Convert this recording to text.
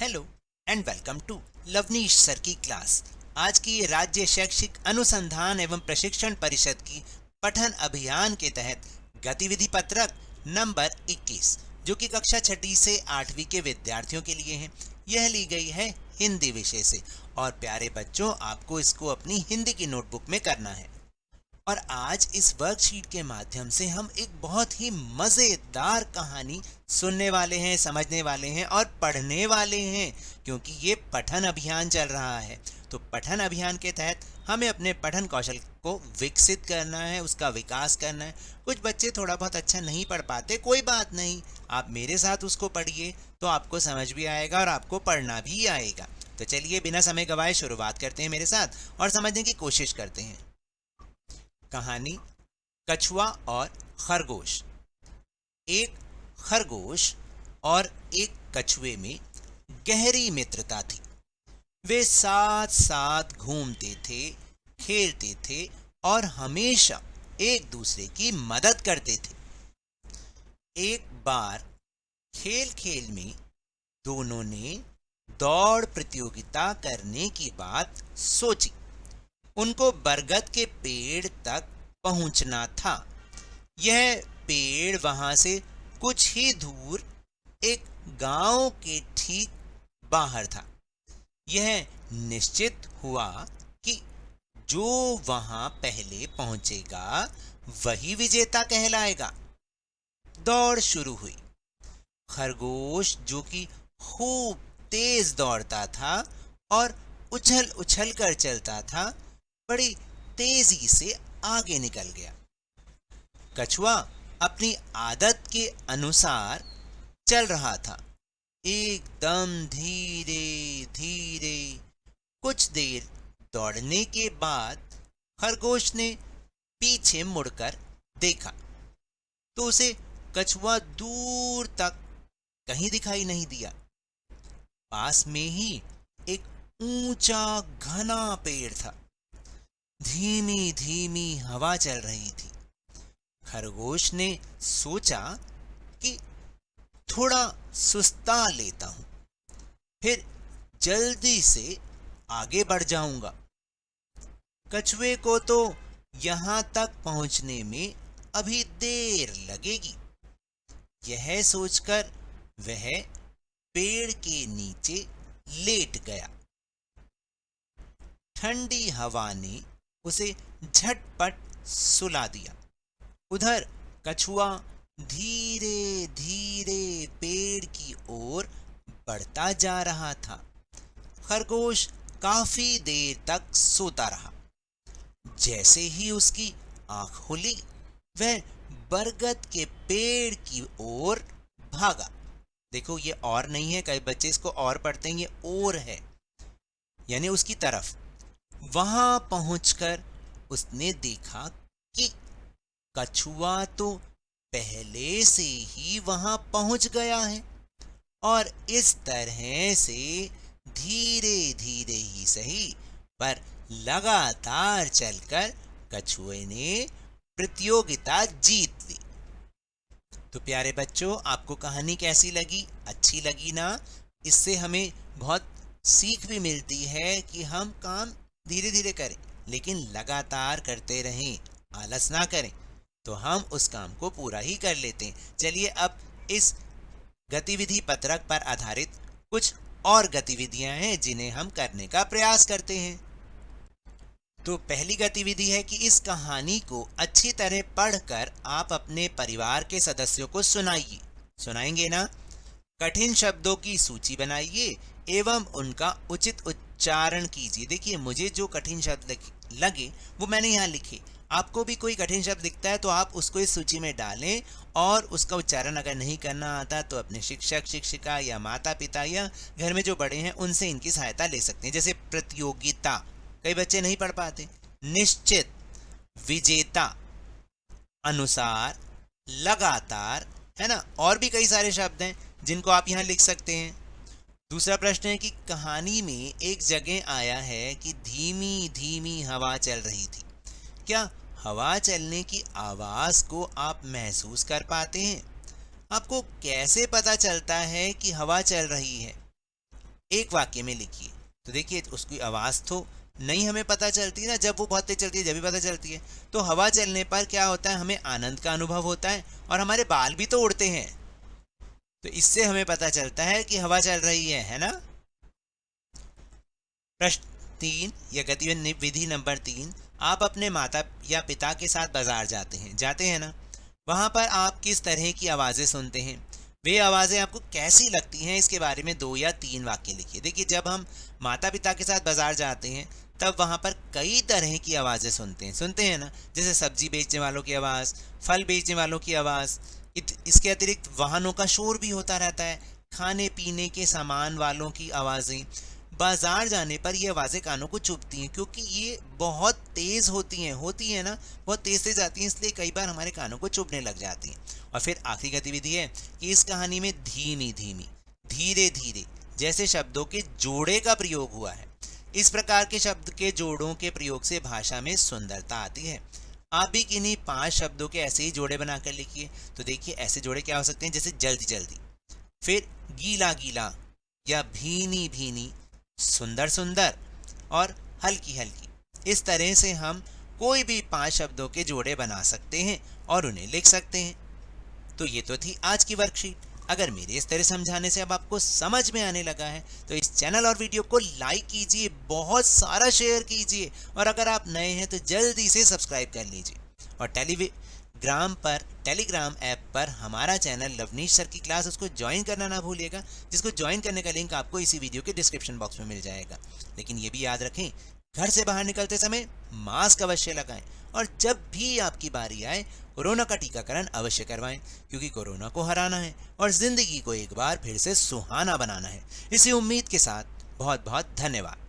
Hello and welcome to Lavneesh sir की class. आज की ये राज्य शैक्षिक अनुसंधान एवं प्रशिक्षण परिषद की पठन अभियान के तहत गतिविधि पत्रक नंबर 21 जो कि कक्षा छठी से 8वीं के विद्यार्थियों के लिए है। यह ली गई है हिंदी विषय से और प्यारे बच्चों आपको इसको अपनी हिंदी की नोटबुक में करना है। और आज इस वर्कशीट के माध्यम से हम एक बहुत ही मजेदार कहानी सुनने वाले हैं, समझने वाले हैं और पढ़ने वाले हैं, क्योंकि ये पठन अभियान चल रहा है। तो पठन अभियान के तहत हमें अपने पठन कौशल को विकसित करना है, उसका विकास करना है। कुछ बच्चे थोड़ा बहुत अच्छा नहीं पढ़ पाते, कोई बात नहीं, आप मेरे साथ उसको पढ़िए तो आपको समझ भी आएगा और आपको पढ़ना भी आएगा। तो चलिए बिना समय गवाए शुरुआत करते हैं मेरे साथ और समझने की कोशिश करते हैं। कहानी कछुआ और खरगोश। एक खरगोश और एक कछुए में गहरी मित्रता थी। वे साथ साथ घूमते थे, खेलते थे और हमेशा एक दूसरे की मदद करते थे। एक बार खेल खेल में दोनों ने दौड़ प्रतियोगिता करने की बात सोची। उनको बरगद के पेड़ तक पहुंचना था। यह पेड़ वहां से कुछ ही दूर एक गांव के ठीक बाहर था। यह निश्चित हुआ कि जो वहां पहले पहुंचेगा वही विजेता कहलाएगा। दौड़ शुरू हुई। खरगोश जो कि खूब तेज दौड़ता था और उछल उछल कर चलता था, बड़ी तेजी से आगे निकल गया। कछुआ अपनी आदत के अनुसार चल रहा था, एकदम धीरे धीरे। कुछ देर दौड़ने के बाद खरगोश ने पीछे मुड़कर देखा तो उसे कछुआ दूर तक कहीं दिखाई नहीं दिया। पास में ही एक ऊंचा घना पेड़ था। धीमी धीमी हवा चल रही थी। खरगोश ने सोचा कि थोड़ा सुस्ता लेता हूं, फिर जल्दी से आगे बढ़ जाऊंगा। कछुए को तो यहां तक पहुंचने में अभी देर लगेगी। यह सोचकर वह पेड़ के नीचे लेट गया। ठंडी हवा ने उसे झटपट सुला दिया। उधर कछुआ धीरे धीरे पेड़ की ओर बढ़ता जा रहा था। खरगोश काफी देर तक सोता रहा। जैसे ही उसकी आंख खुली वह बरगद के पेड़ की ओर भागा। देखो ये और नहीं है, कई बच्चे इसको और पढ़ते हैं, ये और है यानी उसकी तरफ। वहां पहुंचकर उसने देखा कि कछुआ तो पहले से ही वहां पहुंच गया है और इस तरह से धीरे धीरे ही सही पर लगातार चलकर कछुए ने प्रतियोगिता जीत ली। तो प्यारे बच्चों, आपको कहानी कैसी लगी? अच्छी लगी ना? इससे हमें बहुत सीख भी मिलती है कि हम काम धीरे धीरे करें लेकिन लगातार करते रहें, आलस ना करें, तो हम उस काम को पूरा ही कर लेते हैं। चलिए अब इस गतिविधि पत्रक पर आधारित कुछ और गतिविधियां हैं जिन्हें हम करने का प्रयास करते हैं। तो पहली गतिविधि है कि इस कहानी को अच्छी तरह पढ़कर आप अपने परिवार के सदस्यों को सुनाइए। सुनाएंगे ना? कठिन शब्दों की सूची बनाइए एवं उनका उचित उच्चारण कीजिए। देखिए मुझे जो कठिन शब्द लगे वो मैंने यहाँ लिखे। आपको भी कोई कठिन शब्द दिखता है तो आप उसको इस सूची में डालें और उसका उच्चारण अगर नहीं करना आता तो अपने शिक्षक शिक्षिका या माता पिता या घर में जो बड़े हैं उनसे इनकी सहायता ले सकते हैं। जैसे प्रतियोगिता, कई बच्चे नहीं पढ़ पाते। निश्चित, विजेता, अनुसार, लगातार, है ना? और भी कई सारे शब्द हैं जिनको आप यहाँ लिख सकते हैं। दूसरा प्रश्न है कि कहानी में एक जगह आया है कि धीमी धीमी हवा चल रही थी। क्या हवा चलने की आवाज को आप महसूस कर पाते हैं? आपको कैसे पता चलता है कि हवा चल रही है? एक वाक्य में लिखिए। तो देखिए उसकी आवाज़ तो नहीं हमें पता चलती ना, जब वो बहुत तेज चलती है जब भी पता चलती है। तो हवा चलने पर क्या होता है, हमें आनंद का अनुभव होता है और हमारे बाल भी तो उड़ते हैं। तो इससे हमें पता चलता है कि हवा चल रही है ना। प्रश्न 3 या गतिविधि नंबर 3, आप अपने माता या पिता के साथ बाजार जाते हैं ना। वहां पर आप किस तरह की आवाज़ें सुनते हैं, वे आवाज़ें आपको कैसी लगती हैं, इसके बारे में 2 या 3 वाक्य लिखिए। देखिए जब हम माता पिता के साथ बाजार जाते हैं तब वहाँ पर कई तरह की आवाज़ें सुनते हैं ना, जैसे सब्जी बेचने वालों की आवाज़, फल बेचने वालों की आवाज़। इसके अतिरिक्त वाहनों का शोर भी होता रहता है, खाने पीने के सामान वालों की आवाज़ें। बाजार जाने पर ये आवाज़ें कानों को चुभती हैं क्योंकि ये बहुत तेज़ होती हैं ना, बहुत तेज़ तेज़ आती हैं, इसलिए कई बार हमारे कानों को चुभने लग जाती हैं। और फिर आखिरी गतिविधि है कि इस कहानी में धीमी धीमी, धीरे धीरे जैसे शब्दों के जोड़े का प्रयोग हुआ है। इस प्रकार के शब्द के जोड़ों के प्रयोग से भाषा में सुंदरता आती है। आप भी किन्हीं 5 शब्दों के ऐसे ही जोड़े बनाकर लिखिए। तो देखिए ऐसे जोड़े क्या हो सकते हैं, जैसे जल्दी जल्दी, फिर गीला गीला या भीनी भीनी, सुंदर सुंदर और हल्की हल्की। इस तरह से हम कोई भी 5 शब्दों के जोड़े बना सकते हैं और उन्हें लिख सकते हैं। तो ये तो थी आज की वर्कशीट। अगर मेरे इस तरह समझाने से अब आपको समझ में आने लगा है तो इस चैनल और वीडियो को लाइक कीजिए, बहुत सारा शेयर कीजिए, और अगर आप नए हैं तो जल्दी से सब्सक्राइब कर लीजिए। और टेलीग्राम ऐप पर हमारा चैनल लवनीश सर की क्लास, उसको ज्वाइन करना ना भूलिएगा, जिसको ज्वाइन करने का लिंक आपको इसी वीडियो के डिस्क्रिप्शन बॉक्स में मिल जाएगा। लेकिन ये भी याद रखें, घर से बाहर निकलते समय मास्क अवश्य लगाएं और जब भी आपकी बारी आए कोरोना का टीकाकरण अवश्य करवाएं, क्योंकि कोरोना को हराना है और जिंदगी को एक बार फिर से सुहाना बनाना है। इसी उम्मीद के साथ बहुत बहुत धन्यवाद।